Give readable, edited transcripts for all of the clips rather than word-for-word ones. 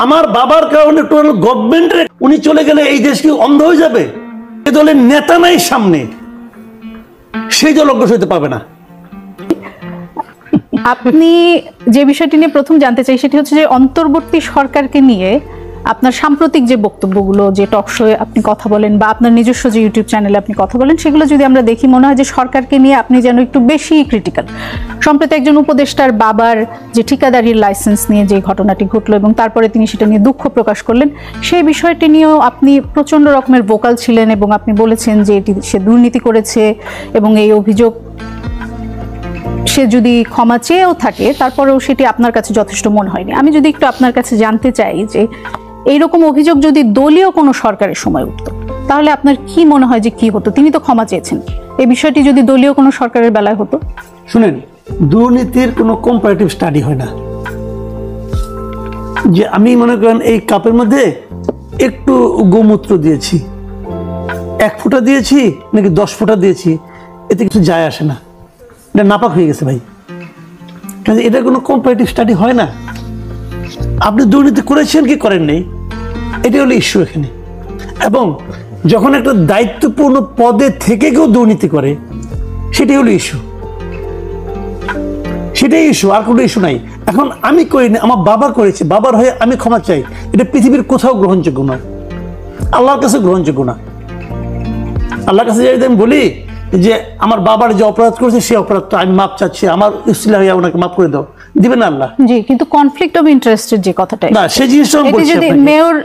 আমার বাবার কারণে টোটাল গভর্নমেন্টের উনি চলে গেলে এই দেশ কি অন্ধ হয়ে যাবে? এ দলের নেতা নাই সামনে, সেই দল অগ্রসর হতে পারবে না। আপনি যে বিষয়টি নিয়ে প্রথম জানতে চাই সেটি হচ্ছে যে অন্তর্বর্তী সরকারকে নিয়ে আপনার সাম্প্রতিক যে বক্তব্যগুলো, যে টক শোয়ে আপনি কথা বলেন বা আপনার নিজস্ব যে ইউটিউব চ্যানেলে আপনি কথা বলেন, সেগুলো যদি আমরা দেখি মনে হয় যে সরকারকে নিয়ে আপনি যেন একটু বেশি ক্রিটিক্যাল। সম্প্রতি একজন উপদেষ্টার বাবার যে ঠিকাদারির লাইসেন্স নিয়ে যে ঘটনাটি ঘটলো এবং তারপরে তিনি সেটা নিয়ে দুঃখ প্রকাশ করলেন, সেই বিষয়টি নিয়েও আপনি প্রচণ্ড রকমের ভোকাল ছিলেন এবং আপনি বলেছেন যে এটি সে দুর্নীতি করেছে এবং এই অভিযোগ সে যদি ক্ষমা চেয়েও থাকে তারপরেও সেটি আপনার কাছে যথেষ্ট মনে হয়নি। আমি যদি একটু আপনার কাছে জানতে চাই যে এইরকম অভিযোগ যদি দলীয় কোনো সরকারের সময় উঠতো তাহলে আপনার কি মনে হয় যে কি হতো? তিনি তো ক্ষমা চেয়েছেন, এই বিষয়টি যদি দলীয় কোনো সরকারের বেলায় হতো? শুনেন, দুর্নীতির কোনো কম্পারেটিভ স্টাডি হয় না। যে আমি মনে করেন এই কাপের মধ্যে একটু গোমূত্র দিয়েছি, 1 ফোঁটা দিয়েছি নাকি 10 ফোঁটা দিয়েছি, এতে কিছু যায় আসে না, এটা নাপাক হয়ে গেছে ভাই। কাজে এটা কোনো কম্পারেটিভ স্টাডি হয় না। আপনি দুর্নীতি করেছেন কি করেন নাই, এটা হলো ইস্যু এখানে। এবং যখন একটা দায়িত্বপূর্ণ পদে থেকে কেউ দুর্নীতি করে, সেটাই হলো ইস্যু, সেটাই ইস্যু, আর কোনো ইস্যু নাই। এখন আমি করিনি, আমার বাবা করেছে, বাবার হয়ে আমি ক্ষমা চাই, এটা পৃথিবীর কোথাও গ্রহণযোগ্য নয়, আল্লাহর কাছে গ্রহণযোগ্য না। আল্লাহর কাছে যদি আমি বলি যে আমার বাবার যে অপরাধ করেছে সেই অপরাধটা আমি মাপ চাচ্ছি, আমার উসিলা হয়ে ওনাকে মাফ করে দাও, দিবেন না আল্লাহ? জি, কিন্তু কনফ্লিক্ট অফ ইন্টারেস্টের যে কথাটা, না সেই জিনিসটা আমি বলছি যদি মেয়র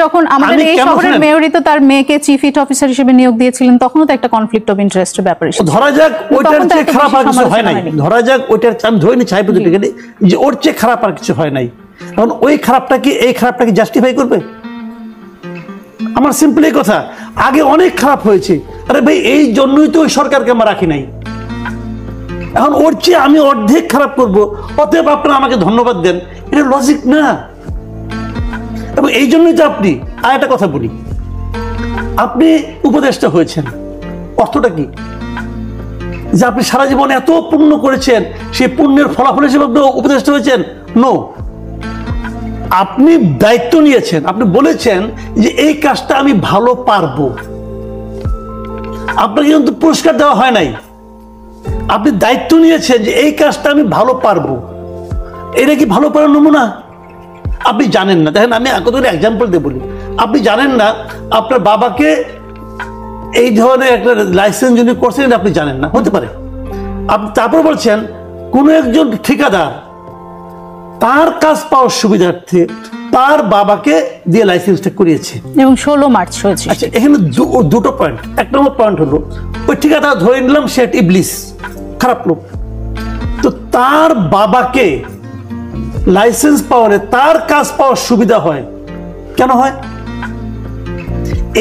যখন আমাদের এই শহরের মেয়রই তো তার মেয়েকে চিফ ইট অফিসার হিসেবে নিয়োগ দিয়েছিলেন, তখনও তো একটা কনফ্লিক্ট অফ ইন্টারেস্টের ব্যাপার এসেছে। ধরা যাক ওইটার চেয়ে খারাপ আর কিছু হয় নাই, ধরা যাক ওইটার আমি ধরে নিচ্ছি হাইপোথেটিক্যালি যে ওর চেয়ে খারাপ আর কিছু হয় নাই, এখন ওই খারাপটা কি এই খারাপটাকে জাস্টিফাই করবে? আমার সিম্পল এই কথা, আগে অনেক খারাপ হয়েছে, আরে ভাই এই জন্যই তো ওই সরকারকে আমরা রাখি নাই, এখন ওর চেয়ে আমি অর্ধেক খারাপ করব, অতএব আপনারা আমাকে ধন্যবাদ দেন, এটা লজিক না। এবং এই জন্যই তো আপনি, আর একটা কথা বলি, আপনি উপদেষ্টা হয়েছেন, অর্থটা কি? যে আপনি সারা জীবন এত পুণ্য করেছেন, সেই পুণ্যের ফলাফল হিসেবে আপনি উপদেষ্টা হয়েছেন? নো, আপনি দায়িত্ব নিয়েছেন, আপনি বলেছেন যে এই কাজটা আমি ভালো পারবো, আপনাকে কিন্তু পুরস্কার দেওয়া হয় নাই, আপনি দায়িত্ব নিয়েছেন যে এই কাজটা আমি ভালো পারবো। এটা কি ভালো পারার নমুনা? আপনি জানেন না, দেখেন আমি কতগুলো এক্সাম্পল দিয়ে বলি, আপনি জানেন না আপনার বাবাকে এই ধরনের একটা লাইসেন্স যিনি করছেন আপনি জানেন না, হতে পারে। আপনি তারপর বলছেন কোন একজন ঠিকাদার তার কাজ পাওয়ার সুবিধার্থে তার বাবাকে দিয়ে লাইসেন্সটা করিয়েছে এবং 16 মার্চ হয়েছে। আচ্ছা, এখানে দুটো পয়েন্ট। 1 নম্বর পয়েন্ট হলো ওই ঠিকাদার ধরে নিলাম সে ইবলিস, খারাপ লোক, তো তার বাবাকে লাইসেন্স পাওয়ারে তার কাজ পাওয়ার সুবিধা হয়, কেন হয়?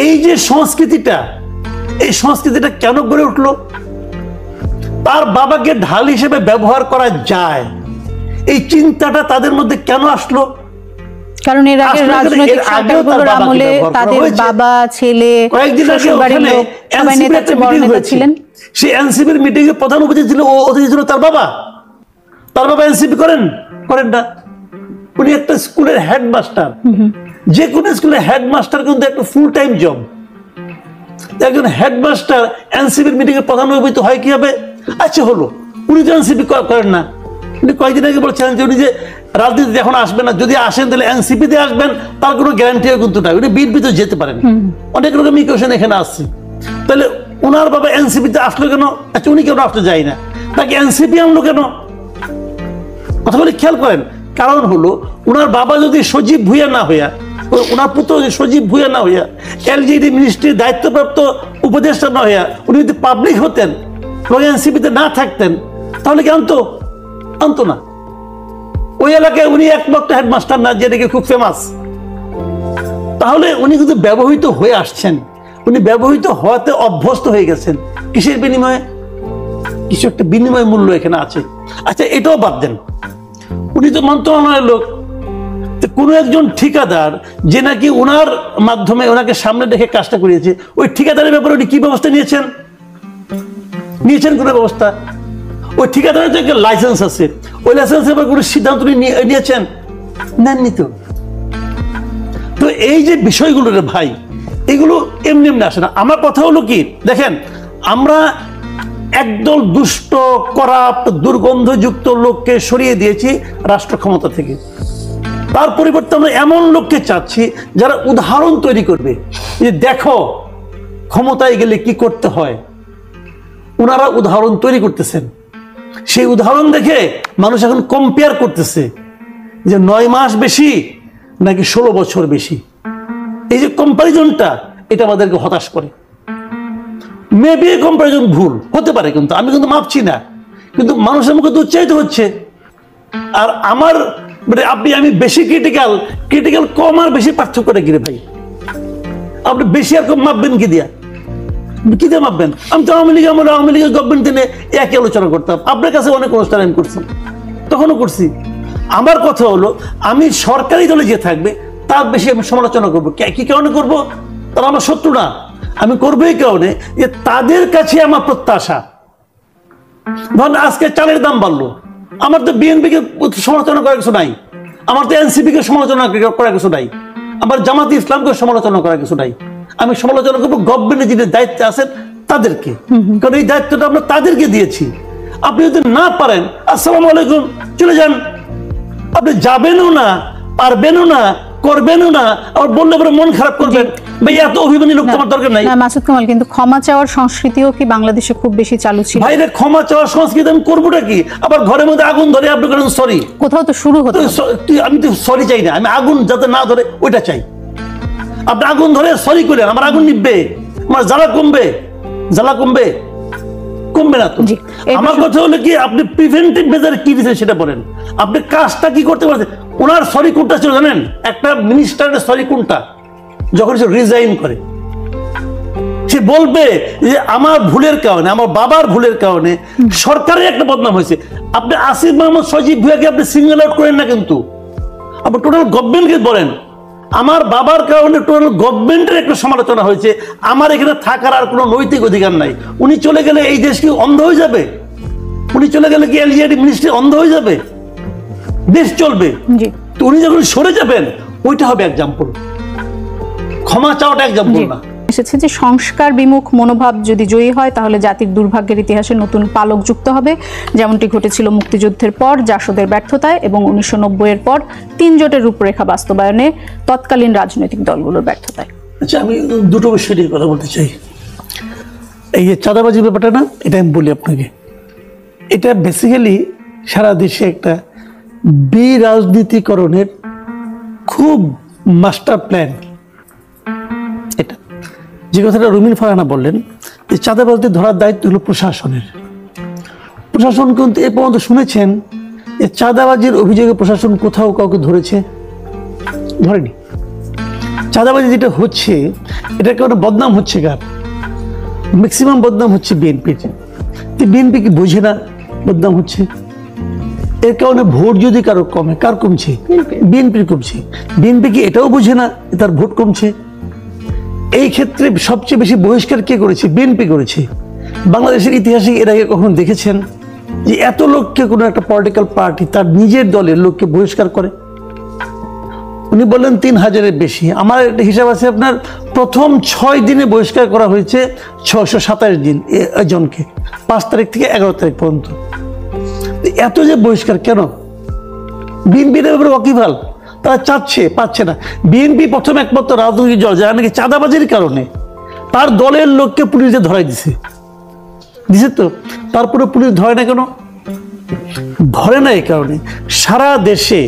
এই যে সংস্কৃতিটা, এই সংস্কৃতিটা কেন গড়ে উঠলো? তার বাবাকে ঢাল হিসেবে ব্যবহার করা যায়, এই চিন্তাটা তাদের মধ্যে কেন আসলো? কারণ এর আগে রাজনৈতিক সরকারগুলোর আমলে তাদের বাবা, ছেলে, শ্বশুরবাড়ির লোক সবাই নেতা ছিলেন। সেই এনসিপির মিটিং এ প্রধান অতিথি ছিল, ও অতিথি ছিল তার বাবা। তার বাবা এনসিপি করেন না, উনি একটা স্কুলের হেডমাস্টার। যে কোনো স্কুলের হেডমাস্টার কিন্তু একটা ফুল টাইম জব। একজন হেডমাস্টার এনসিপির মিটিং এ প্রধান অতিথি হয় কিভাবে? আচ্ছা হলো, উনি তো এনসিপি করেন না, উনি কয়েকদিন আগে বলছেন যে উনি যে রাজনীতিতে এখন আসবেন না, যদি আসেন তাহলে এনসিপিতে আসবেন, তার কোনো গ্যারান্টিও কিন্তু নাই, উনি বিএনপিতে যেতে পারেন। অনেক রকম ইকুয়েশন এখানে আসছে। তাহলে ওনার বাবা এনসিপিতে আসলো কেন? আচ্ছা উনি কেন আসতে যায় না, তাকে এনসিপি আনলো কেন? কথা বলে খেয়াল করেন, কারণ হলো ওনার বাবা যদি সজীব ভুঁইয়া না হইয়া, ওনার পুত্র সজীব ভুঁইয়া না হইয়া, এলজিডি মিনিস্ট্রির দায়িত্বপ্রাপ্ত উপদেষ্টা না হইয়া উনি যদি পাবলিক হতেন এবং এনসিপিতে না থাকতেন, তাহলে কি আনতো না? ওই এলাকায় উনি একমাত্র হেডমাস্টার না যে নাকি খুব ফেমাস, তাহলে উনি কিন্তু ব্যবহৃত হয়ে আসছেন, উনি ব্যবহৃত হওয়াতে অভ্যস্ত হয়ে গেছেন। কিসের বিনিময়ে? কিছু একটা বিনিময় মূল্য এখানে আছে। আচ্ছা এটাও বাদ দেন, উনি তো মন্ত্রণালয়ের লোক, কোনো একজন ঠিকাদার যে নাকি ওনার মাধ্যমে ওনাকে সামনে রেখে কাজটা করিয়েছে, ওই ঠিকাদারের ব্যাপারে উনি কি ব্যবস্থা নিয়েছেন? কোনো ব্যবস্থা? ওই ঠিকাদারের যে লাইসেন্স আছে, ওই লাইসেন্সের ব্যাপারে কোনো সিদ্ধান্ত নিয়েছেন? নেননি তো। তো এই যে বিষয়গুলো রে ভাই, এগুলো এমনি এমনি আসে না। আমার কথা হলো কি, দেখেন আমরা একদল দুষ্ট করাপ্ট দুর্গন্ধযুক্ত লোককে সরিয়ে দিয়েছি রাষ্ট্র ক্ষমতা থেকে। তার পরিবর্তে আমরা এমন লোককে চাচ্ছি যারা উদাহরণ তৈরি করবে, যে দেখো ক্ষমতায় গেলে কি করতে হয়। ওনারা উদাহরণ তৈরি করতেছেন, সেই উদাহরণ দেখে মানুষ এখন কম্পেয়ার করতেছে যে 9 মাস বেশি নাকি 16 বছর বেশি। এই যে কম্পারিজনটা, এটা আমাদেরকে হতাশ করে। মেবি কম্পারিজন ভুল হতে পারে, কিন্তু আমি কিন্তু মাপছি না, কিন্তু মানুষের মুখে তো উচ্চারিত হচ্ছে। আর আমার মানে আমি বেশি ক্রিটিক্যাল কম আর বেশি পার্থক্যটা কি রে ভাই? আপনি বেশি আর কম মাপবেন কি দিয়ে মাপবেন? আমি তো আওয়ামী লীগের গভর্নমেন্ট দিনে একই আলোচনা করতাম, আপনার কাছে অনেক অনুষ্ঠান আমি করছি, তখনও করছি। আমার কথা হলো, আমি সরকারি দলে যে থাকবে তার বেশি আমি সমালোচনা করবো। কি কারণে করবো? তারা আমার শত্রু না, আমি করবো এই কারণে যে তাদের কাছে আমার প্রত্যাশা। ধরেন আজকে চালের দাম বাড়লো, আমার তো বিএনপিকে সমালোচনা করার কিছু নাই, আমার তো এনসিপিকে সমালোচনা করার কিছু নাই, আমার জামাতে ইসলামকে সমালোচনা করার কিছু নাই। আমি সমালোচনা করবো গভর্নমেন্টের যিনি দায়িত্বে আছেন তাদেরকে, কারণ এই দায়িত্বটা আমরা তাদেরকে দিয়েছি। আপনি যদি না পারেন, আসসালামু আলাইকুম, চলে যান। আপনি যাবেনও না, পারবেনও না, করবেনও না, আবার বললে পরে মন খারাপ করবেন। ভাই এত অভিমানী লোক তোমার দরকার নাই। মাসুদ কামাল, কিন্তু ক্ষমা চাওয়ার সংস্কৃতিও কি বাংলাদেশে খুব বেশি চালু ছিল? ভাইরে ক্ষমা চাওয়ার সংস্কৃতি আমি করবোটা কি? আবার ঘরের মধ্যে আগুন ধরে আপনি করেন সরি, কোথাও তো শুরু হতো। আমি তো সরি চাই না, আমি আগুন যাতে না ধরে ওইটা চাই। আপনি আগুন ধরে সরি করেন, আমার আগুন নিববে, আমার জ্বালা কমবে না তো। আমার কথা হলো কি, আপনি প্রিভেন্টিভ মেজার কি দিচ্ছেন সেটা বলেন, আপনি কাজটা কি করতে পারছেন। ওনার সরি কোনটা ছিল জানেন? একটা মিনিস্টারের সরি কোনটা? যখন সে রিজাইন করে, সে বলবে যে আমার ভুলের কারণে, আমার বাবার ভুলের কারণে সরকারের একটা বদনাম হয়েছে। আপনি আসিফ মাহমুদ সজীব ভুঁইয়াকে আপনি সিঙ্গেল আউট করেন না, কিন্তু আপনি টোটাল গভর্নমেন্টকে বলেন আমার বাবার কারণে টোটাল গভর্নমেন্টের একটা সমালোচনা হয়েছে, আমার এখানে থাকার আর কোনো নৈতিক অধিকার নাই। উনি চলে গেলে এই দেশ কি অন্ধ হয়ে যাবে? উনি চলে গেলে কি এলজিআইডি মিনিস্ট্রি অন্ধ হয়ে যাবে? দেশ চলবে। তো উনি যখন সরে যাবেন, ওইটা হবে এক্সাম্পল, ক্ষমা চাওয়াটা এক্সাম্পল না। এসেছে যে সংস্কার বিমুখ মনোভাব যদি জয়ী হয়, তাহলে জাতির দুর্ভাগ্যের ইতিহাসে নতুন পালক যুক্ত হবে, যেমনটি ঘটেছিল মুক্তিযুদ্ধের পর জাসদের ব্যর্থতায় এবং 1990-এর পর 3 জোটের রূপরেখা বাস্তবায়নে তৎকালীন রাজনৈতিক দলগুলোর ব্যর্থতায়। আচ্ছা, আমি দুটো বিষয় নিয়ে কথা বলতে চাই। এই যে চাঁদাবাজি ব্যাপারটা না, এটা আমি বলি আপনাকে, এটা বেসিক্যালি সারা দেশে একটা বিরাজনীতিকরণের খুব মাস্টার প্ল্যান। এটা যে কথাটা রুমিন ফারহানা বললেন, যে চাঁদাবাজদের ধরার দায়িত্ব হলো প্রশাসনের। প্রশাসন কিন্তু এ পর্যন্ত শুনেছেন যে চাঁদাবাজির অভিযোগে প্রশাসন কোথাও কাউকে ধরেছে? ধরেনি। চাঁদাবাজি যেটা হচ্ছে, এটার কারণে বদনাম হচ্ছে কার? ম্যাক্সিমাম বদনাম হচ্ছে বিএনপির। বিএনপি কি বোঝে না বদনাম হচ্ছে? এর কারণে ভোট যদি কারো কমে, কার কমছে? বিএনপির কমছে। বিএনপি কি এটাও বোঝে না তার ভোট কমছে? এই ক্ষেত্রে সবচেয়ে বেশি বহিষ্কার কে করেছে? বিএনপি করেছে। বাংলাদেশের ইতিহাসে এর আগে কখন দেখেছেন যে এত লোককে কোনো একটা পলিটিক্যাল পার্টি তার নিজের দলের লোককে বহিষ্কার করে? উনি বললেন 3000-এর বেশি। আমার একটা হিসাব আছে, আপনার প্রথম 6 দিনে বহিষ্কার করা হয়েছে 627 জনকে, 5 তারিখ থেকে 11 তারিখ পর্যন্ত। এত যে বহিষ্কার কেন? বিএনপির ব্যাপারে ওয়াকিবহাল, তারা চাচ্ছে, পাচ্ছে না। বিএনপি প্রথম একমাত্র রাজনৈতিক দল যারা নাকি চাঁদাবাজির কারণে তার দলের লোককে পুলিশে ধরাই দিছে তো, তারপরে পুলিশ ধরে না কেন? ধরে না এই কারণে সারা দেশে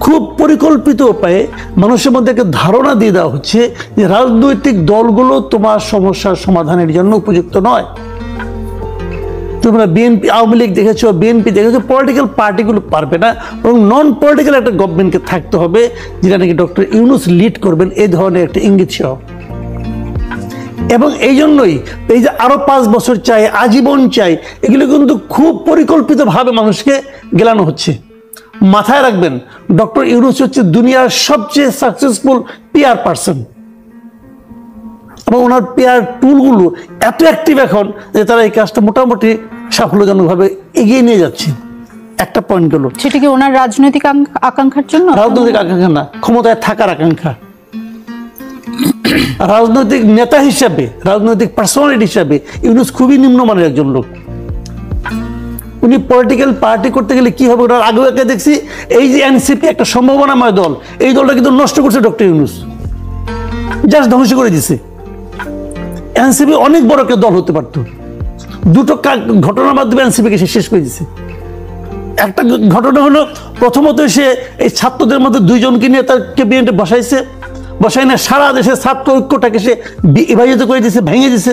খুব পরিকল্পিত উপায়ে মানুষের মধ্যে একটা ধারণা দিয়ে দেওয়া হচ্ছে যে রাজনৈতিক দলগুলো তোমার সমস্যার সমাধানের জন্য উপযুক্ত নয়। তোমরা বিএনপি, আওয়ামী লীগ দেখেছো, বিএনপি দেখেছো, পলিটিক্যাল পার্টিগুলো পারবে না, এবং নন পলিটিক্যাল একটা গভর্নমেন্টকে থাকতে হবে যেটা নাকি ডক্টর ইউনূস লিড করবেন, এই ধরনের একটা ইঙ্গিত ছিল। এবং এই জন্যই এই যে আরো 5 বছর চাই, আজীবন চাই, এগুলো কিন্তু খুব পরিকল্পিতভাবে মানুষকে গেলানো হচ্ছে। মাথায় রাখবেন, ডক্টর ইউনূস হচ্ছে দুনিয়ার সবচেয়ে সাকসেসফুল পিআর পারসন, এবং ওনার পিআর টুলগুলো এত অ্যাক্টিভ এখন যে তারা এই কাজটা মোটামুটি সাফল্যজনকভাবে এগিয়ে নিয়ে যাচ্ছে। একটা পয়েন্ট হলো, সেটা কি ওনার রাজনৈতিক আকাঙ্ক্ষার জন্য? রাজনৈতিক আকাঙ্ক্ষা না, ক্ষমতায় থাকার আকাঙ্ক্ষা। রাজনৈতিক নেতা হিসাবে, রাজনৈতিক পার্সোনালিটি হিসাবে ইউনূস খুবই নিম্নমানের একজন লোক। উনি পলিটিক্যাল পার্টি করতে গেলে কি হবে, ওটার আগেও একে দেখছি। এই যে এনসিপি একটা সম্ভাবনাময় দল, এই দলটা কিন্তু নষ্ট করছে ডক্টর ইউনূস, জাস্ট ধ্বংস করে দিছে। এনসিপি অনেক বড় একটা দল হতে পারতো। দুটো ঘটনার মাধ্যমে এনসিপিকে সে শেষ করে দিছে। একটা ঘটনা হলো, প্রথমত সে এই ছাত্রদের মধ্যে দুইজনকে নিয়ে তার ক্যাবিনেটে বসাই না সারা দেশের ছাত্র ঐক্যটাকে সে বিভাজিত করে দিছে, ভেঙে দিছে।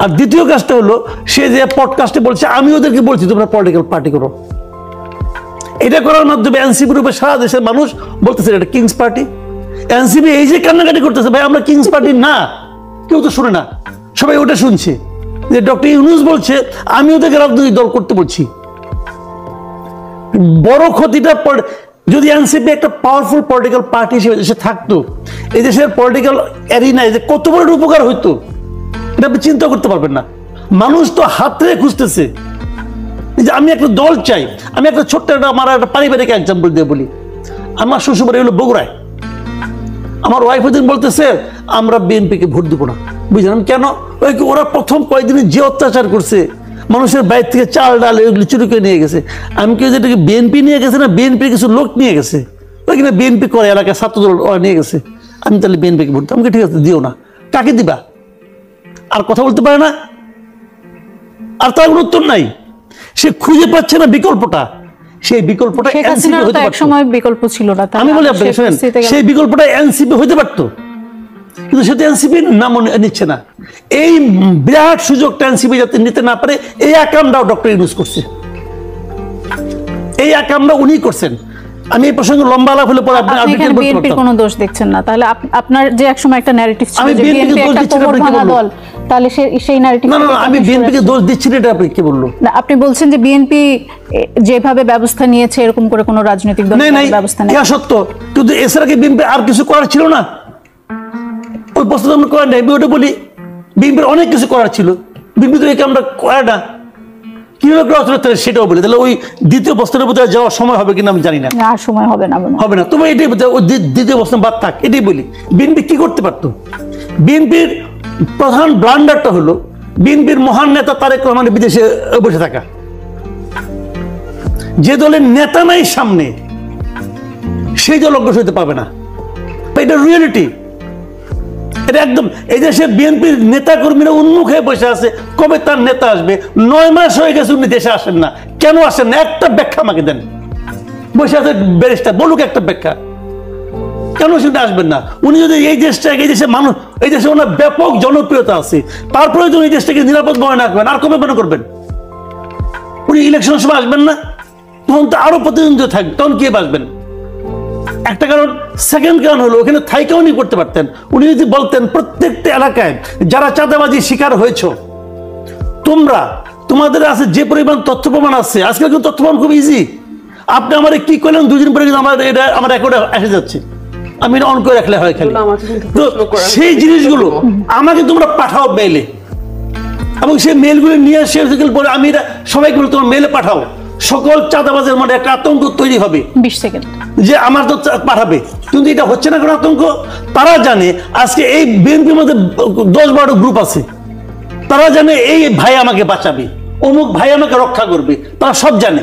আর দ্বিতীয় কাজটা হলো, সে যে পডকাস্টে বলছে আমি ওদেরকে বলছি তোমরা পলিটিক্যাল পার্টি করো। এটা করার মাধ্যমে এনসিপির উপরে সারা দেশের মানুষ বলতেছে এটা কিংস পার্টি। এনসিপি এই যে কান্নাকাটি করতেছে, ভাই আমরা কিংস পার্টি না, কেউ তো শুনে না, সবাই ওটা শুনছে যে ডক্টর ইউনূস বলছে আমি ওদেরকে রাজনৈতিক দল করতে বলছি। বড় ক্ষতিটা যদি এনসিপি একটা পাওয়ারফুল পলিটিক্যাল পার্টি হিসেবে দেশে থাকতো, এই দেশের পলিটিক্যাল অ্যারিনায় যে কত বড় উপকার হইতো এটা আপনি চিন্তা করতে পারবেন না। মানুষ তো হাতে খুঁজতেছে যে আমি একটা দল চাই। আমি একটা ছোট্ট আমার একটা পারিবারিক এক্সাম্পল দিয়ে বলি। আমার শ্বশুরবাড়ি হলো বগুড়ায়। আমার ওয়াইফ ওদিন বলতেছে আমরা বিএনপিকে ভোট দিব না। বুঝলাম কেন? ওরা প্রথম কয়েকদিনে যে অত্যাচার করছে, মানুষের বাইরে থেকে চাল ডাল এগুলো চুরি করে নিয়ে গেছে। আমি কি যেটাকে বিএনপি নিয়ে গেছে না বিএনপির কিছু লোক নিয়ে গেছে, ওইখানে বিএনপি করে এলাকায় ছাত্রদল ওরা নিয়ে গেছে। আমি তাহলে বিএনপিকে ভোট, আমাকে ঠিক আছে দিও না। কাকে দিবা? আর কথা বলতে পারে না, আর তার কোনো উত্তর নাই। সে খুঁজে পাচ্ছে না বিকল্পটা। সেই বিকল্পটা এনসিপি হতে পারতো। একসময় বিকল্প ছিল না, আমি বলি আপনাকে শুনেন, সেই বিকল্পটা এনসিপি হতে পারতো, কিন্তু সেটা এনসিপি নাম নিচ্ছে না। এই বিরাট সুযোগটা এনসিপি যাতে নিতে না পারে, এই আকামটাও ডক্টর ইউনূস করছে। এই আকামটা উনি করছেন। আমি এই প্রসঙ্গে লম্বা আলাপ হলে পরে আপনি বিএনপির কোনো দোষ দেখছেন না, তাহলে আপনার যে একসময় একটা ন্যারেটিভ ছিল যে বিএনপি একটা কোমর ভাঙা দল, তাহলে সেই ন্যারেটিভ না আমি বিএনপিকে দোষ দিচ্ছি না, এটা আপনি কি বললো? না, আপনি বলছেন যে বিএনপি যেভাবে ব্যবস্থা নিয়েছে এরকম করে কোনো রাজনৈতিক দল ব্যবস্থা নেই। সত্য, কিন্তু এছাড়া কি বিএনপি আর কিছু করার ছিল না? ওই প্রস্তাব আমরা করেন নাই। আমি ওটা বলি বিএনপির অনেক কিছু করার ছিল, বিএনপি তো একে আমরা করে না। কিভাবে করা হচ্ছে সেটাও বলি। তাহলে ওই দ্বিতীয় প্রশ্নের প্রতি যাওয়ার সময় হবে কিনা আমি জানি না। আর সময় হবে না, হবে না। তোমার এটাই ওই দ্বিতীয় প্রশ্ন বাদ থাক, এটাই বলি বিএনপি কি করতে পারতো। বিএনপির প্রধান ব্লান্ডারটা হলো বিএনপির মহান নেতা তারেক রহমানের বিদেশে বসে থাকা। যে দলের নেতা নাই সামনে, সেই দল অগ্রসর হতে পারবে না। এটা রিয়েলিটি, এটা একদম। এই দেশে বিএনপির নেতা কর্মীরা উন্মুখ হয়ে বসে আছে, কবে তার নেতা আসবে। 9 মাস হয়ে গেছে উনি দেশে আসেন না। কেন আসেন না? একটা ব্যাখ্যা আমাকে দেন। বসে আছে ব্যারিস্টার, বলুক একটা ব্যাখ্যা, কেন সেটা আসবেন না? উনি যদি এই দেশটাকে, এই দেশের মানুষ, এই দেশে ওনার ব্যাপক জনপ্রিয়তা আছে, তারপরে যদি এই দেশটাকে নিরাপদ মনে না করবেন, আর কবে মনে করবেন? উনি ইলেকশনের সময় আসবেন না, তখন তো আরো প্রতিদ্বন্দ্বিতা থাকবে, তখন কে বাসবেন? একটা কারণ। সেকেন্ড কারণ হলো ওখানে থাইকা উনি করতে পারতেন। উনি যদি বলতেন প্রত্যেকটা এলাকায় যারা চাঁদাবাজির শিকার হয়েছ, তোমাদের আছে যে পরিমাণ তথ্য প্রমাণ আছে, আজকাল কিন্তু তথ্য প্রমাণ খুব ইজি। আপনি আমার কি করলেন, 2 দিন পরে কিন্তু আমার রেকর্ডে এসে যাচ্ছে, আমি অন করে রাখলে হয় খালি। তো সেই জিনিসগুলো আমাকে তোমরা পাঠাও মেইলে, এবং সেই মেইলগুলো নিয়ে শেষ পরে আমি এটা সবাইকে বলি তোমার মেইলে পাঠাও। সকল চাঁদাবাজের মধ্যে একটা আতঙ্ক তৈরি হবে 20 সেকেন্ড যে আমার তো পাঠাবে, কিন্তু এটা হচ্ছে না কোনো আতঙ্ক। তারা জানে আজকে এই বিএনপির মধ্যে 10-12 গ্রুপ আছে, তারা জানে এই ভাই আমাকে বাঁচাবে, অমুক ভাই আমাকে রক্ষা করবে, তারা সব জানে।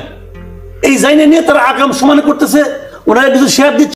এই জানে নিয়ে তারা আগাম সমান করতেছে, ওনারা কিছু শেয়ার দিচ্ছে।